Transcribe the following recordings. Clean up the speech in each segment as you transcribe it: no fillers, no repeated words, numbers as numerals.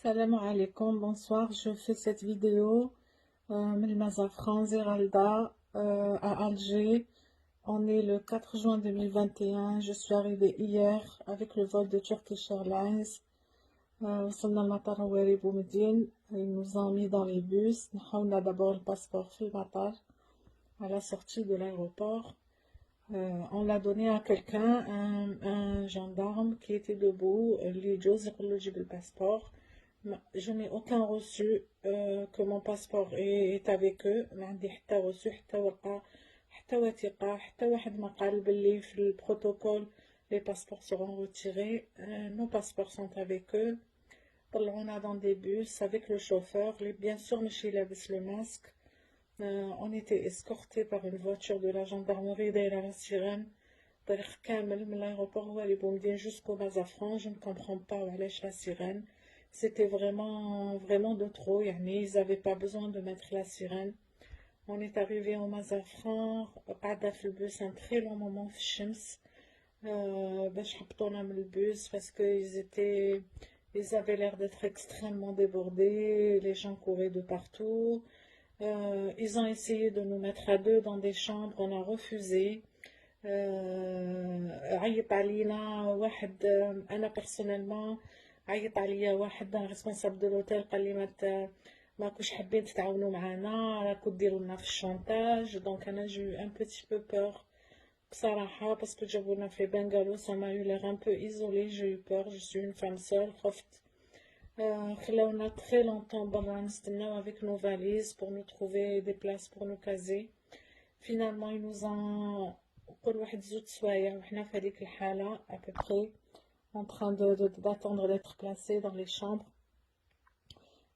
Salam alaikum, bonsoir. Je fais cette vidéo من Mazafran, Zeralda, à Alger. On est le 4 juin 2021. Je suis arrivée hier avec le vol de Turkish Airlines. وصلنا المطار هواري بومدين. Ils nous ont mis dans les bus. On a d'abord le passeport في المطار à la sortie de l'aéroport. On l'a donné à quelqu'un, un gendarme qui était debout. اللي يجوز يقول له جيب le passeport. Je n'ai aucun reçu que mon passeport est avec eux. ما عندي حتى reçu حتى ورقة حتى وثيقة حتى واحد ما قال باللي في البروتوكول les passeports seront retirés. Nos passeports sont avec eux. طلعونا dans des bus avec le chauffeur. Bien sûr ماشي لابس le masque. On était escortés par une voiture de la gendarmerie derrière la sirène. طريق كامل من l'aéroport هو اللي بومدين jusqu'au Mazafran. Je ne comprends pas علاش la sirène. C'était vraiment de trop. Ils n'avaient pas besoin de mettre la sirène. On est arrivé au Mazafran. قعدنا في البus un très long moment في الشمس. باش حبطونا من البus parce ils avaient l'air d'être extrêmement débordés. Les gens couraient de partout. Ils ont essayé de nous mettre à deux dans des chambres. On a refusé. عيط علينا واحد. أنا personnellement عيط عليا واحد ريسبونسابل دو لوتيل قال لي ماكوش حابين تتعاونوا معنا راكو ديروا لنا في الشونتاج. دونك انا جو ان بوتي بو بور بصراحه باسكو جابونا في بنغالو ça m'a eu l'air un peu isolé. J'ai eu peur, je suis une femme seule. خفت. خلاونا très longtemps برا نستناو avec nos valises pour nous trouver des places pour nous caser. Finalement ils nous ont كل واحد زوج سوايع وحنا في هذيك الحاله à peu près en train d'attendre d'être placés dans les chambres.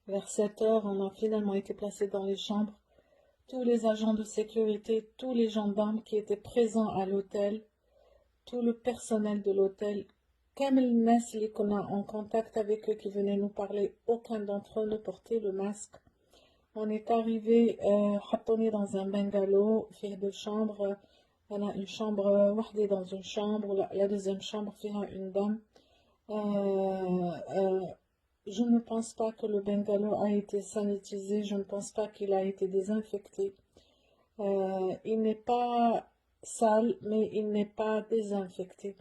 Vers 7 heures, on a finalement été placés dans les chambres. Tous les agents de sécurité, tous les gendarmes qui étaient présents à l'hôtel, tout le personnel de l'hôtel, كامل الناس اللي كنا en contact avec eux qui venaient nous parler, aucun d'entre eux ne portait le masque. On est arrivé, حطوني dans un bungalow, فيه deux chambres. On a une chambre وحدة dans une chambre, la deuxième chambre فيها une dame. Je ne pense pas que le bungalow a été sanitisé, je ne pense pas qu'il a été désinfecté. Il n'est pas sale, mais il n'est pas désinfecté.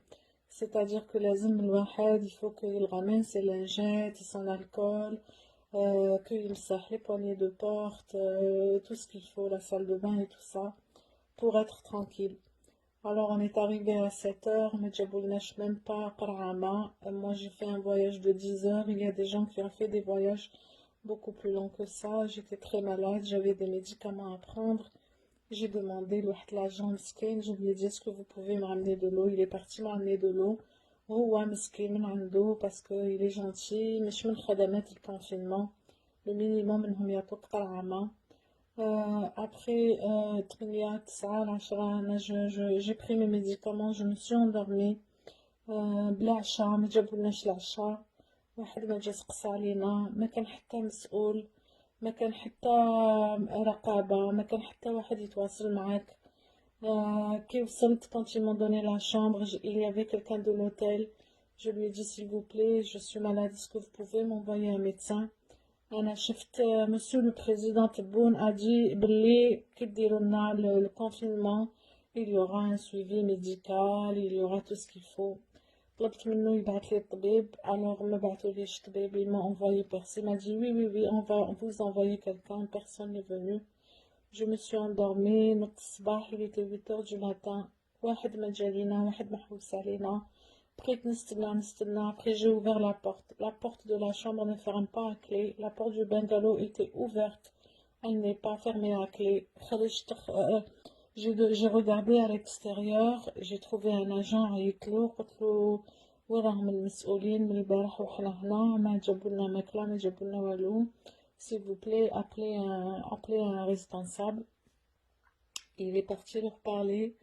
C'est-à-dire que لازم الواحد, il faut qu'il ramène ses lingettes, son alcool, qu'il sache les poignées de porte, tout ce qu'il faut, la salle de bain et tout ça, pour être tranquille. Alors on est arrivé à 7 heures, mais Djaboulnesh même pas Qarama. Moi j'ai fait un voyage de 10 heures. Il y a des gens qui ont fait des voyages beaucoup plus longs que ça. J'étais très malade, j'avais des médicaments à prendre. J'ai demandé l'agent Mskin, je lui ai dit est-ce que vous pouvez me ramener de l'eau. Il est parti me ramener de l'eau. Oh Mskin من عنده parce qu'il est gentil. مش من خدمات الconfinement. Le minimum منهم يعطوك قرعمة. Après 8 9 10 j'ai pris mes médicaments, je me suis endormie. بلا عشاء ما جابولناش العشاء. واحد ما جا سقسى علينا، ما كان حتى مسؤول، ما كان حتى رقابة، ما كان حتى واحد يتواصل معاك. كي وصلت quand ils m'ont donné la chambre, il y avait quelqu'un de l'hôtel. Je lui ai dit s'il vous plaît, je suis malade, est-ce que vous pouvez m'envoyer un médecin. أنا شفت monsieur le président Tebboune a dit باللي كيديروا لنا le confinement il y aura un suivi médical, il y aura tout ce qu'il faut. طلبت منه يبعث لي الطبيب. alors ما بعثوليش طبيب, il m'a envoyé personne. Il m'a dit oui on va vous envoyer quelqu'un. Personne n'est venu. Je me suis endormie. نضت الصباح, il était 8 heures du matin. واحد ما جالينا, واحد محوس علينا. Après j'ai ouvert la porte. La porte de la chambre ne ferme pas à clé. La porte du bungalow était ouverte. Elle n'est pas fermée à clé. J'ai regardé à l'extérieur. J'ai trouvé un agent عيطلو قلت له وين راهم المسؤولين من البارح وحنا هنا ما جابولنا ماكلة ما جابولنا والو. S'il vous plaît, appelez un responsable. Il est parti leur parler.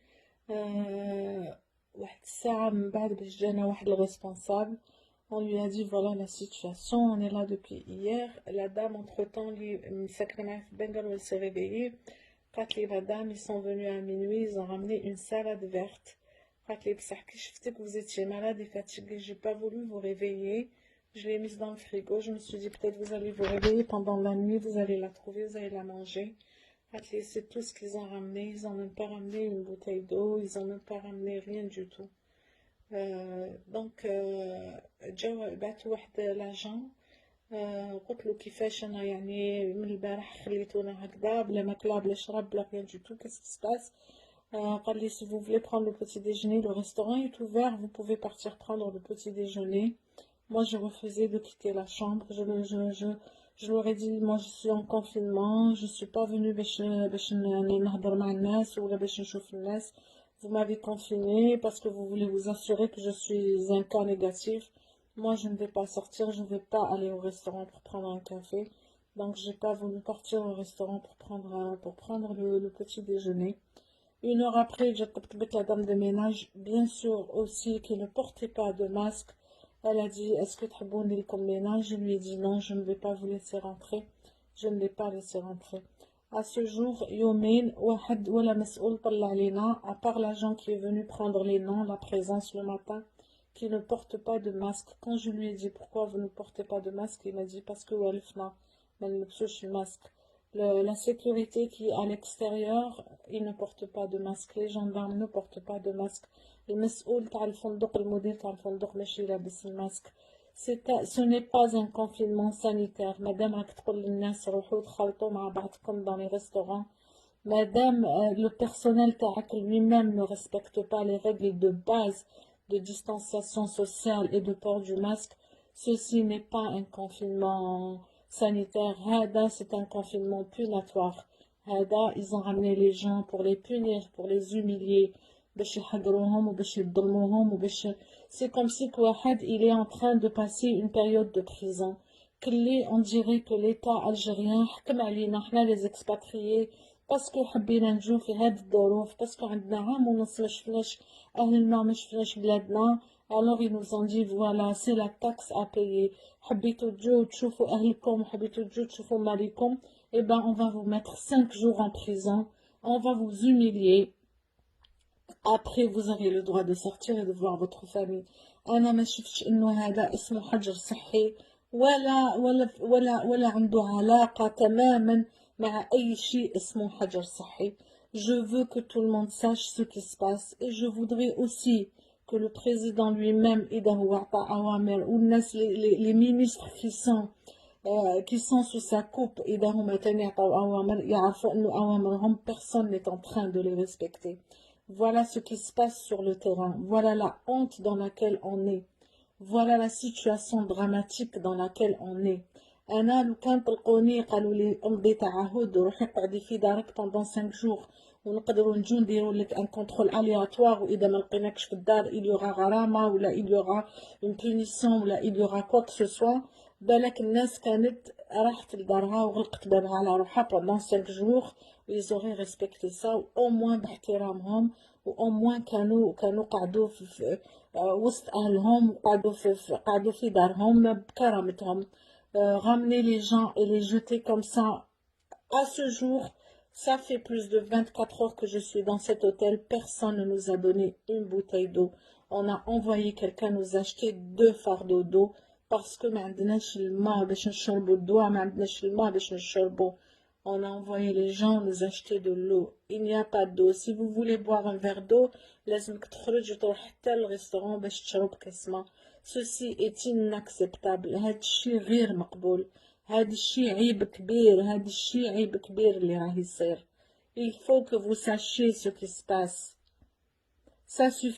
واحد الساعة من بعد باش جانا واحد الريسبونسابل. On lui a dit voilà la situation, on est là depuis hier. La dame entre temps اللي ساكنة معايا في البنغال elle s'est réveillée. قالت لي madame ils sont venus à minuit, ils ont ramené une salade verte. قالت لي بصح كي شفتك vous étiez malade et fatiguée, j'ai pas voulu vous réveiller, Je l'ai mise dans le frigo. Je me suis dit, peut-être vous allez vous réveiller pendant la nuit, vous allez la trouver, vous allez la manger. C'est tout ce qu'ils ont ramené. Ils n'ont même pas ramené une bouteille d'eau. Ils n'ont même pas ramené rien du tout. Donc, جاو بعت واحد لاجون قلت له كيفاش انا يعني من البارح خليتونا هكذا بلا ماكله بلا شراب بلا rien du tout, qu'est-ce qui se passe? قال لي si vous voulez prendre le petit déjeuner, le restaurant est ouvert, vous pouvez partir prendre le petit déjeuner. Moi, je refusais de quitter la chambre. Je leur ai dit, moi, je suis en confinement. Je ne suis pas venue باش نهضر مع الناس ولا باش نشوف الناس. Vous m'avez confiné parce que vous voulez vous assurer que je suis un cas négatif. Moi, je ne vais pas sortir. Je ne vais pas aller au restaurant pour prendre un café. Donc, j'ai pas voulu partir au restaurant pour prendre le petit déjeuner. Une heure après, j'ai avec la dame de ménage, bien sûr aussi, qui ne portait pas de masque. Elle a dit, est-ce que تحبوني لكم ménage? Je lui ai dit non, je ne vais pas vous laisser rentrer. Je ne l'ai pas laissé rentrer. À ce jour, يومين واحد ولا مسؤول طلع علينا, à part l'agent qui est venu prendre les noms, la présence le matin, qui ne porte pas de masque. Quand je lui ai dit pourquoi vous ne portez pas de masque, il m'a dit parce que والفنا ما نلبسوش masque. La sécurité qui est à l'extérieur, ils ne portent pas de masque. Les gendarmes ne portent pas de masque. المسؤول تاع الفندق, المدير تاع الفندق ماشي لابس الماسك. Ce n'est pas un confinement sanitaire. Madame راك تقول للناس روحوا تخلطوا مع بعضكم dans les restaurants. Madame, le personnel تاعك lui-même ne respecte pas les règles de base de distanciation sociale et de port du masque. Ceci n'est pas un confinement sanitaire. Hada, c'est un confinement punitoire. Hada, ils ont ramené les gens pour les punir, pour les humilier. C'est comme si Kouahad, il est en train de passer une période de prison. On dirait que l'État algérien حكم علينا احنا les expatriés parce que حبينا نجو في هاد الظروف, parce que عندنا عام ونص ما شفناش أهلنا ما شفناش بلادنا. Alors ils nous ont dit voilà, c'est la taxe à payer. حبيتوا تجو تشوفوا أهلكم, حبيتوا تجو تشوفوا مالكم, eh ben on va vous mettre 5 jours en prison, on va vous humilier. Après, vous avez le droit de sortir et de voir votre famille. أنا ما شفتش إنه هذا اسمه حجر صحي ولا عنده علاقة تماما مع أي شيء اسمه حجر صحي. Je veux que tout le monde sache ce qui se passe et je voudrais aussi que le président lui-même إذا هو عطى أوامر والناس les ministres qui sont sous sa coupe إذا هما تاني عطاو أوامر يعرفوا إنه أوامرهم personne n'est en train de les respecter. Voilà ce qui se passe sur le terrain. Voilà la honte dans laquelle on est. Voilà la situation dramatique dans laquelle on est. أنا لو كان طلقوني قالوا لي امضي تعهد وروحي اقعدي في دارك pendant 5 jours ونقدروا نجو نديروا لك ان كونترول aléatoire واذا ما لقيناكش في الدار il y aura غرامه ولا il y aura une punition ولا il y aura quoi que ce soit. بالك الناس كانت راحت لدارها وغلقت بابها على روحها pendant 5 jours. Ils auraient respecté ça au moins باحترامهم au moins كانوا قعدوا في وسط اهلهم قعدوا في دارهم بكرامتهم. Ramener les gens et les jeter comme ça à ce jour, ça fait plus de 24 heures que je suis dans cet hôtel. Personne ne nous a donné une bouteille d'eau. On a envoyé quelqu'un nous acheter 2 fardeaux d'eau parce que on a envoyé les gens nous acheter de l'eau. Il n'y a pas d'eau. Si vous voulez boire un verre d'eau, لازمك تخرج وتروح حتى الريستوران باش تشرب كاسمة. Ceci est inacceptable. هاد الشي غير مقبول. هاد الشي عيب كبير. هاد الشي عيب كبير اللي راه يصير. Il faut que vous sachiez ce qui se passe. Ça suffit.